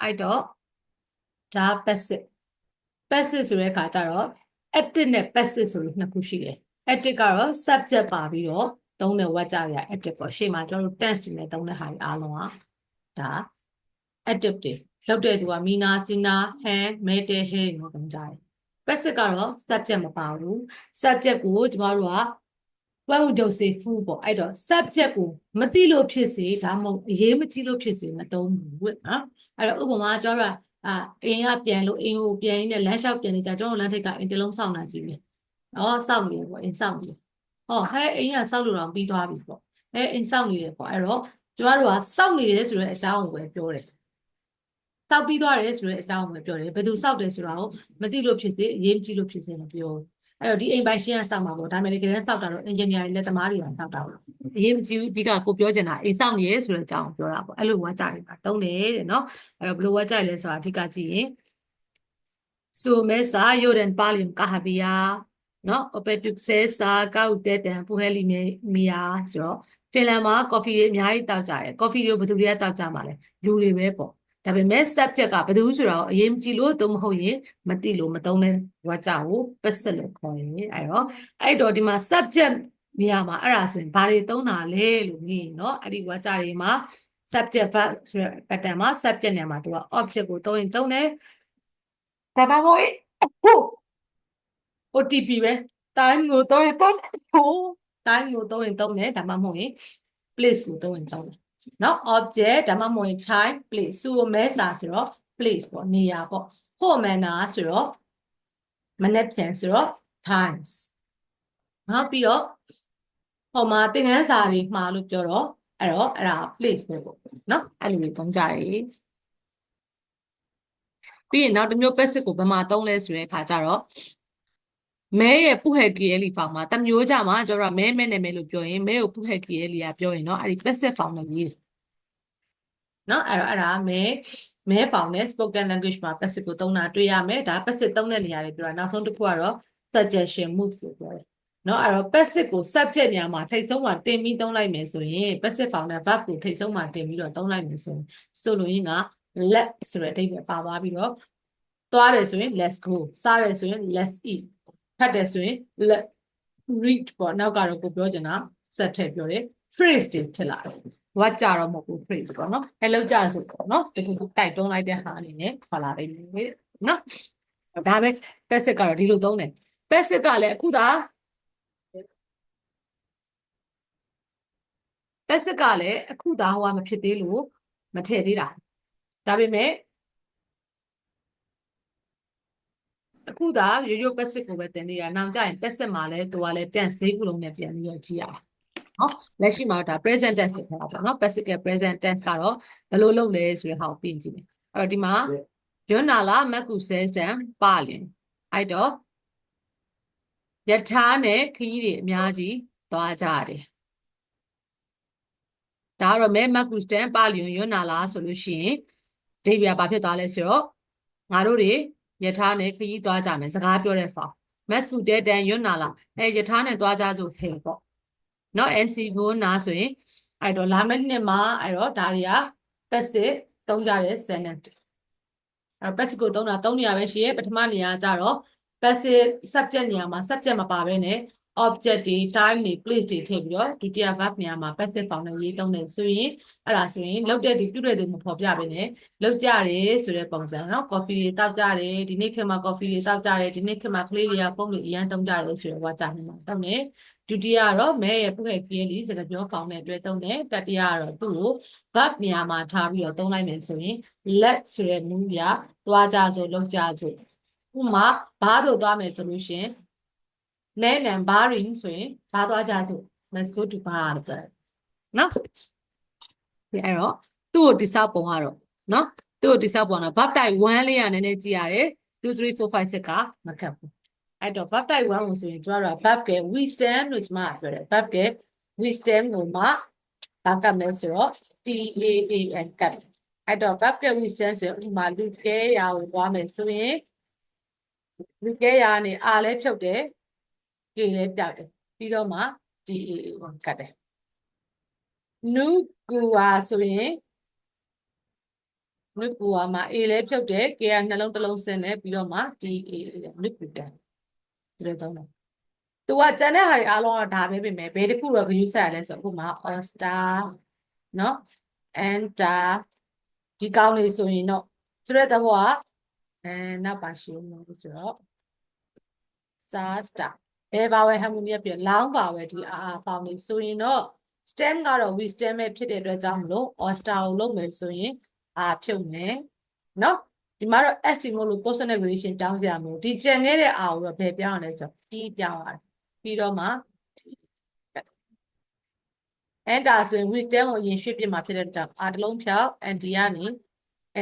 အဲ့တော့ဒါ passive ဆိုတဲ့အခါကျတော့ active နဲ့ passive ဆိုလို့နှစ်ခုရှိတယ် active ကတော့ subject ပါပြီးတော့သုံးတဲ့ word ကြရ active ပေါ့ရှေ့မှာကျွန်တော်တို့ tense နဲ့သုံးတဲ့ဟာတွေအားလုံးကဒါ active တွေလောက်တဲ့သူကမီနာစီနာဟန်မဲတဲဟဲလို့သုံးကြတယ် passive ကတော့ subject မပါဘူး subject ကိုကျမတို့ကဘယ်လိုဒုစေဖူးပေါ့အဲ့တော့ subject ကိုမသိလို့ဖြစ်စေဒါမှမဟုတ်အရေးမကြီးလို့ဖြစ်စေမသုံးဘူးနော်အဲ့တော့ဥပမာကျွန်တော်တို့အိမ်ကပြန်လို့အိမ်ကိုပြန်ရင်းနဲ့လမ်းလျှောက်ပြန်နေကြကျွန်တော်လမ်းထိပ်ကအိမ်တလုံးစောင့်နေကြည့်ပြီစောင့်နေတယ်ပေါ့အိမ်စောင့်နေတယ်ဟအိမ်ကစောင့်လို့တော့ပြီးသွားပြီပေါ့အိမ်စောင့်နေတယ်ပေါ့အဲ့တော့ကျမတို့ကစောင့်နေတယ်ဆိုတဲ့အကြောင်းကိုပဲပြောတယ်စောက်ပြီးသွားတယ်ဆိုတဲ့အကြောင်းကိုပြောတယ်ဘယ်သူစောက်တယ်ဆိုတာကိုမသိလို့ဖြစ်စေအရေးကြီးလို့ဖြစ်စေမပြောအဲ့တော့ဒီအိမ်ပိုင်ရှင်ကစောက်မှာပေါ့ဒါပေမဲ့ဒီကနေ့စောက်တာတော့ engineer တွေလက်သမားတွေကစောက်တာပေါ့အရေးမကြီးဘူးဒီကကိုပြောချင်တာအိမ်စောက်နေရဲဆိုတဲ့အကြောင်းကိုပြောတာပေါ့အဲ့လိုဝါကြတယ်ပါတုံးတယ်တဲ့နော်အဲ့တော့ဘယ်လိုဝါကြလဲဆိုတာအဓိကကြည့်ရင်ဆိုမဲစာရိုဒန်ပါလင်ကာဟာဘီယာနော်အပက်တုဆဲစာကောက်တဲ့တန်ပူဟဲလီမီယာဆိုတော့ဖင်လန်မှာကော်ဖီတွေအများကြီးတောက်ကြတယ်ကော်ဖီတွေကိုဘယ်သူတွေကတောက်ကြမှာလဲလူတွေပဲပေါ့ဒါပေမဲ့ subject ကဘယ်သူဆိုတော့အရေးမကြီးလို့သုံးမဟုတ်ရင်မသိလို့မသုံးတဲ့ဝါကြကို passive လို့ခေါ်ရင်အဲ့တော့ဒီမှာ subject နေရာမှာအဲ့ဒါဆိုရင်ဘာတွေသုံးတာလဲလို့မြင်เนาะအဲ့ဒီဝါကြတွေမှာ subject verb ဆိုတဲ့ pattern မှာ subject နေရာမှာသူက object ကိုသုံးရင်သုံးတယ်ဒါမှမဟုတ် OTP ပဲ time ကိုသုံးရင်သုံးတယ် time ကိုသုံးရင်သုံးတယ်ဒါမှမဟုတ်ရင် place ကိုသုံးရင်သုံးတယ်เนาะ object ဒါမှမဟုတ်ရင် time place စုမဲစာဆိုတော့ place ပေါ့နေရာပေါ့ဟိုမှန်တာဆိုတော့မနေ့ပြန်ဆိုတော့ times နောက်ပြီးတော့ဟိုမှာသင်ခန်းစာတွေမှာလို့ပြောတော့အဲ့ဒါ place ပဲပေါ့เนาะအဲ့လိုတွေသုံးကြတယ်ပြီးရင်နောက်တစ်မျိုး passive ကိုဘယ်မှာသုံးလဲဆိုတဲ့အခါကျတော့မဲရဲ့ပုဟဲကီရဲ့လီဖောင်မှာတမျိုးကြမှာကျွန်တော်ကမဲနဲ့မဲလို့ပြောရင်မဲကိုပုဟဲကီရဲ့လီကပြောရင်เนาะအဲ့ဒီ passive ဖောင်နဲ့ရေးเนาะအဲ့ဒါမဲဖောင်နဲ့ spoken language မှာ passive ကိုသုံးတာတွေ့ရမယ်ဒါ passive သုံးတဲ့နေရာတွေပြောတာနောက်ဆုံးတစ်ခုကတော့ suggestion move လို့ပြောတယ်เนาะအဲ့တော့ passive ကို subject နေရာမှာထိတ်ဆုံးမှာတင်ပြီးသုံးလိုက်မယ်ဆိုရင် passive ဖောင်နဲ့ verb ကိုထိတ်ဆုံးမှာတင်ပြီးတော့သုံးလိုက်မယ်ဆိုရင်ဆိုလိုရင်းက let ဆိုတဲ့အဓိပ္ပာယ်ပါသွားပြီးတော့သွားတယ်ဆိုရင် let's go စားတယ်ဆိုရင် let's eat ဖတ်တယ်ဆိုရင် let read ပေါ့နောက်ကတော့ကိုပြောချင်တာဆက်ထည့်ပြောတယ် phrase တွေဖြစ်လာတယ်ဝတ်ကြတော့မဟုတ်ဘူး phrase ပေါ့နော်အဲလောက်ကြဆိုပေါ့နော်ဒီခုတိုက်တွန်းလိုက်တဲ့ဟာအနေနဲ့ခေါ်လာတယ်နော်ဒါပဲ passive ကတော့ဒီလိုသုံးတယ် passive ကလည်းအခုသာ passive ကလည်းအခုသာဟိုကမဖြစ်သေးလို့မထည့်သေးတာဒါပေမဲ့အခုသာရိုးရိုး passive ကိုပဲတင်နေတာနောက်ကျရင် passive မှာလည်းသူကလည်း tense ၄ခုလုံးနဲ့ပြန်ပြီးတော့ကြည့်ရတာနော်လက်ရှိမှာဒါ present tense ဖြစ်ထားတာပေါ့နော် passive က present tense ကတော့ဘယ်လိုလုပ်လဲဆိုတဲ့ဟာကိုပြင်ကြည့်မယ်အဲ့တော့ဒီမှာယွန်းနာလာမက်ကူဆဲစံပါလင်အဲ့တော့ယထာနဲ့ခရီးတွေအများကြီးသွားကြတယ်ဒါကတော့မဲမက်ကူစတန်ပါလင်ယွန်းနာလာဆိုလို့ရှိရင်ဒိဗျာဘာဖြစ်သွားလဲဆိုတော့ငါတို့တွေယထာနဲ့ခရီးသွားကြမယ်စကားပြောတဲ့ဖောင်မက်ကူတဲတန်ယွန်းနာလာယထာနဲ့သွားကြဆိုဟဲ့ပေါ့နော် NC ဘိုးနာဆိုရင်အဲ့တော့လာမယ့်နှစ်မှာအဲ့တော့ဒါတွေက passive သုံးကြတဲ့ sentence အဲ့ passive ကိုသုံးတာ၃နေရာပဲရှိရဲ့ပထမနေရာကျတော့ passive subject နေရာမှာ subject မပါဘဲနဲ့ object တွေ time တွေ place တွေထည့်ပြီးတော့ဒုတိယ verb နေရာမှာ passive form နဲ့ရေးသုံးတယ်ဆိုရင်အဲ့ဒါဆိုရင်လုပ်တဲ့သူပြုတဲ့သူမဖော်ပြဘဲနဲ့လုပ်ကြတယ်ဆိုတဲ့ပုံစံနော် coffee တွေတောက်ကြတယ်ဒီနေ့ခေတ်မှာ coffee တွေတောက်ကြတယ်ဒီနေ့ခေတ်မှာကလေးတွေကဖုန်းတွေအရန်သုံးကြတယ်ဆိုတော့ဝါကြနေမှာတောက်နေဒုတိယကတော့မဲရဲ့ပုဂ္ဂိုလ်ကြီးလေးစကားပြောဖောင်တဲ့အတွက်သုံးတယ်တတိယကတော့သူ့ကို verb နေရာမှာထားပြီးတော့သုံးလိုက်မယ်ဆိုရင် let ဆိုတဲ့ move ရသွားကြစို့လုပ်ကြစို့ဥမာဘားတို့သွားမယ်ဆိုလို့ရှင် man and barring ဆိုရင်ဘားသွားကြစို့ let's go to bar လို့ပြောနော်အဲ့တော့သူ့ကိုတိဆောက်ပုံကတော့နော်သူ့ကိုတိဆောက်ပုံကတော့ verb type 1လေးရနည်းနည်းကြည့်ရတယ်2 3 4 5 6ကမခက်ဘူးအဲ့တော့ verb type 1ကိုဆိုရင်ကျမတို့က verb က wisdom လို့ကျမကပြောတယ် verb က wisdom ကိုမှဘာကမယ်ဆိုတော့ TAAN ကတ်အဲ့တော့ verb က wisdom ဆိုရင်ဥပမာလူကဲရာကိုသွားမယ်ဆိုရင်လူကဲရာကနေအားလဲဖြုတ်တယ် K လဲပြောက်တယ်ပြီးတော့မှ TAAN ကတ်တယ်နုကူဟာဆိုရင် နုကူကမှာ A လဲဖြုတ်တယ် K ကနှလုံးတစ်လုံးဆင်းတယ်ပြီးတော့မှ D A နုကူတန်ဒီလိုသုံးတယ်သူကကျန်တဲ့ဟာတွေအားလုံးကဒါပဲပြင်မယ်ဘယ်တစ်ခုတော့ဂရုစိုက်ရလဲဆိုတော့အခုမှ all star နော် enter ဒီကောင်းနေဆိုရင်တော့ဆိုတဲ့သဘောကနောက်ပါရှင်းလို့ဆိုတော့ star ဘယ်ပါဝဲ harmony ပြလောင်းပါဝဲဒီ RR ပေါင်းနေဆိုရင်တော့ stem ကတော့ we stem ပဲဖြစ်တဲ့အတွက်ကြောင့်မလို့ all star ကိုလုပ်မယ်ဆိုရင် R ဖြုတ်မယ်နော်ဒီမှာတော့ S မို့လို့ consonant variation တောင်းစရာမလိုဒီကျန်ခဲ့တဲ့ R ကိုတော့ဘယ်ပြောင်းရလဲဆိုတော့ E ပြောင်းရတယ်ပြီးတော့မှ enter ဆိုရင် we stem ကိုအရင်ရွှေ့ပြစ်မှာဖြစ်တဲ့အတွက် R တစ်လုံးဖြောက် and D ကနေ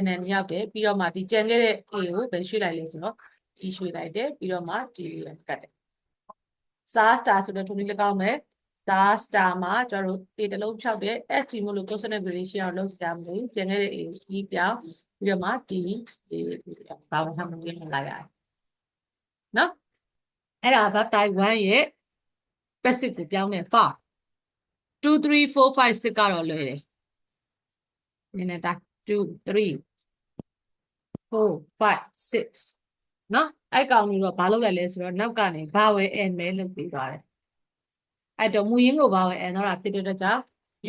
NN ရောက်တယ်ပြီးတော့မှဒီကျန်ခဲ့တဲ့ A ကိုဘယ်ရွှေ့လိုက်လဲဆိုတော့ E ရွှေ့လိုက်တယ်ပြီးတော့မှ D ကတ်တယ် star star ဆိုတော့ထုံးလေး၎င်းမယ် star star မှာကျွန်တော်တို့ A တစ်လုံးဖြောက်တယ် ST မို့လို့ consonant variation ကိုလုပ်စရာမလိုကျန်ခဲ့တဲ့ A ကို E ပြောင်းပြီးတော့မှ D ဘာဝင်ထားမှပြင်လိုက်ရတယ်နော်အဲ့ဒါ verb type 1ရဲ့ passive ကိုပြောင်းတယ် for 2 3 4 5 6ကတော့လွယ်တယ်နည်းနည်းတိုင်း2 3 4 5 6နော်အဲ့ကောင်ကြီးတော့ဘာလုပ်လိုက်လဲဆိုတော့နောက်ကနေဘာဝဲ n ပဲလုပ်ပြီးသွားတယ်အဲ့တော့မူရင်းကိုဘာဝဲ n တော့တာဖြစ်တဲ့အတွက်ကြောင့်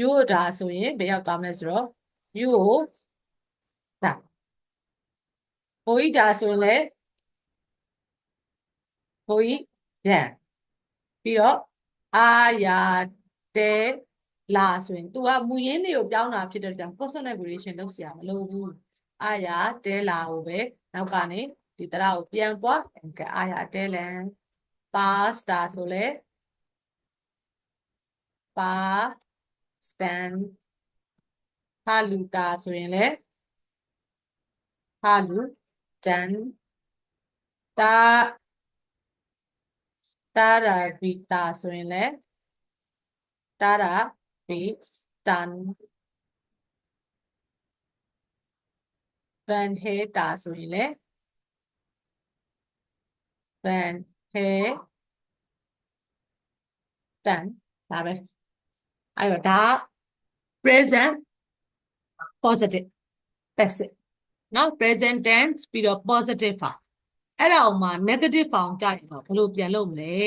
u ဒါဆိုရင်ဘယ်ရောက်သွားမလဲဆိုတော့ u ကိုဒါဘိုးကြီးဒါဆိုရင်လေဘိုးကြီးဒန်ပြီးတော့အာယာတဲလာဆိုရင် तू ကမူရင်းတွေကိုပြောင်းတာဖြစ်တဲ့ကြောင့် consonant variation လုပ်စရာမလိုဘူးအာယာတဲလာကိုပဲနောက်ကနေဒီတရကိုပြန်ပွားအာယာတဲလန်ပါစတာဆိုလေပါစတန်ဟာလူတာဆိုရင်လေဟာလူတန်တာတာရာဗီတာဆိုရင်လေတာရာဗီတန်ဗန်ဟေတာဆိုရင်လေဗန်ဟေတန်ဒါပဲအဲ့တော့ဒါ present positive passive နော် present tense ပြီးတော့ positive form အဲ့ဒါအောင်မှာ negative form ကြရင်တော့ဘယ်လိုပြန်လုပ်မလဲ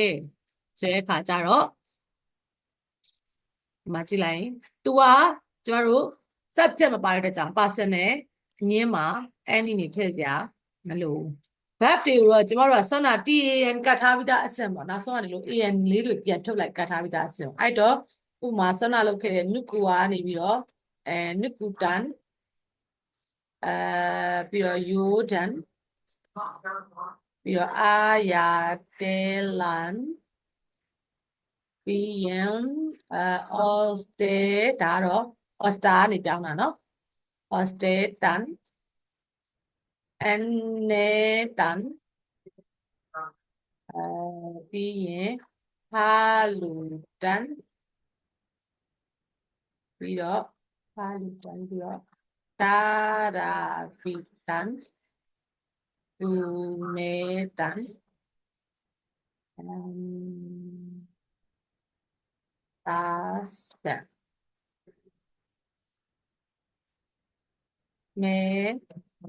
ဆိုတဲ့အခါကျတော့ဒီမှာကြည့်လိုက်ရင် तू ကကျမတို့ subject မပါတဲ့အတွက်ကြောင့် person နဲ့အငင်းမှာ any နေထည့်စရာမလို verb တွေကိုတော့ကျမတို့ကဆွမ်းနာ tan ကတ်ထားပြီးသားအဆင့်ပေါ့နောက်ဆုံးကနေလို့ an လေးတွေပြန်ထုတ်လိုက်ကတ်ထားပြီးသားအဆင့်အဲ့တော့ဥမာဆွမ်းနာလုပ်ခဲ့တဲ့ နုကူကနေပြီးတော့နုကူတန်ပြီးတော့ ယိုဒန်ပြီးတော့အာယာတဲလန်ပြီးရင်အော်စတေဒါတော့အော်စတာကနေပြောင်းတာနော်အော်စတေတန်အန်နေတန်ပြီးရင်ဟာလူတန်ပြီးတော့ဟာလူတန်ပြီးတော့တာရာဗီတန်သူမေတန်တာစတန်မဲ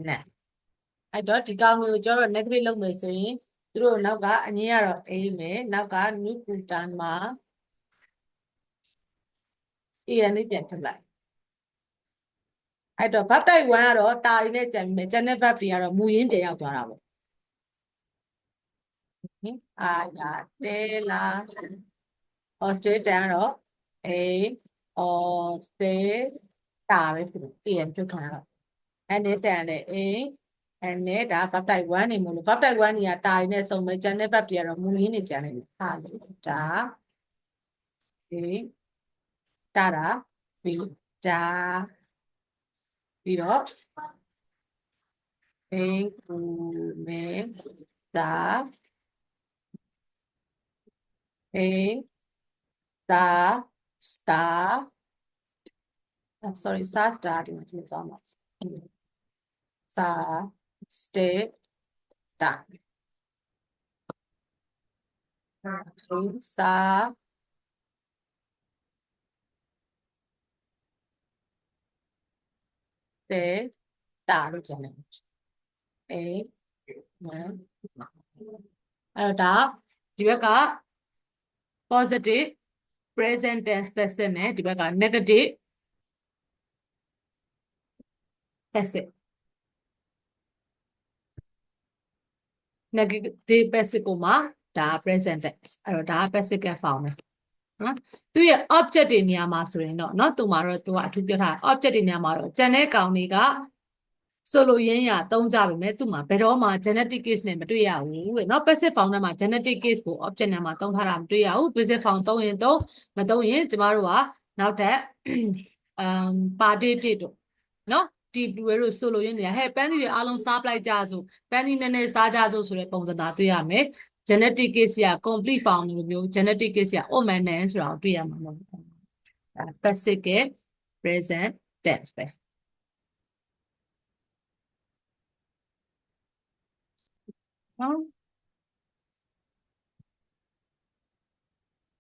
နဲ့အဲ့တော့ဒီကောင်မျိုးကျွန်တော် negative လုပ်မယ်ဆိုရင်သူတို့နောက်ကအငင်းကတော့ A မယ်နောက်ကနုကူတန်မှာ an လေးပြန်ထုတ်လိုက်အဲ့တော့ verb type 1ကတော့တာရင်းနဲ့ကြံပြီးမယ်ကျန်တဲ့ verb တွေကတော့မူရင်းပြန်ရောက်သွားတာပေါ့အာယာတဲလာ Australia တန်ကတော့ A Australia တာပဲဖြစ်တယ် an ထုတ်ခံရတော့အဲ့တန်နဲ့ A အဲ့နဲ့ဒါ verb type 1နေမို့လို့ verb type 1တွေကတာရင်းနဲ့စုံမယ်ကျန်တဲ့ verb တွေကတော့မူရင်းနေကြတယ်ဟာလို့ဒါ A တာရာပြီးဒါပြီးတော့အင်ကူမေသာအေသာစတာ sorry စာစတာဒီမှာကြည့်သွားမှာစာစတေတာစာတေ တာလို့ကျန်တယ်အေးအဲ့တော့ဒါဒီဘက်က positive present tense passive နဲ့ဒီဘက်က negative passive negative passive ကိုမှဒါ present tense အဲ့တော့ဒါ passive က form ပဲနော်သူရဲ့ object တွေနေရာမှာဆိုရင်တော့เนาะသူမှာတော့သူကအထူးပြောထား object တွေနေရာမှာတော့ကျန်တဲ့ကောင်တွေကဆိုလိုရင်းရသုံးကြပါမယ်သူမှာဘယ်တော့မှ genetic case နဲ့မတွေ့ရဘူးတဲ့เนาะ passive form ထဲမှာ genetic case ကို object နဲ့မှာသုံးထားတာမတွေ့ရဘူး passive form သုံးရင်သုံးမသုံးရင်ကျမတို့ကနောက်ထပ်partitive တို့เนาะဒီတွေတို့ဆိုလိုရင်းနေဟဲ့ပန်းသီးတွေအားလုံးစားပလိုက်ကြစို့ပန်းသီးနည်းနည်းစားကြစို့ဆိုတဲ့ပုံစံသားတွေ့ရမယ် genetic case က complete form လိုမျိုး genetic case က omen ဆိုတာကိုတွေ့ရမှာမဟုတ်ဘူး passive က present tense ပဲနော်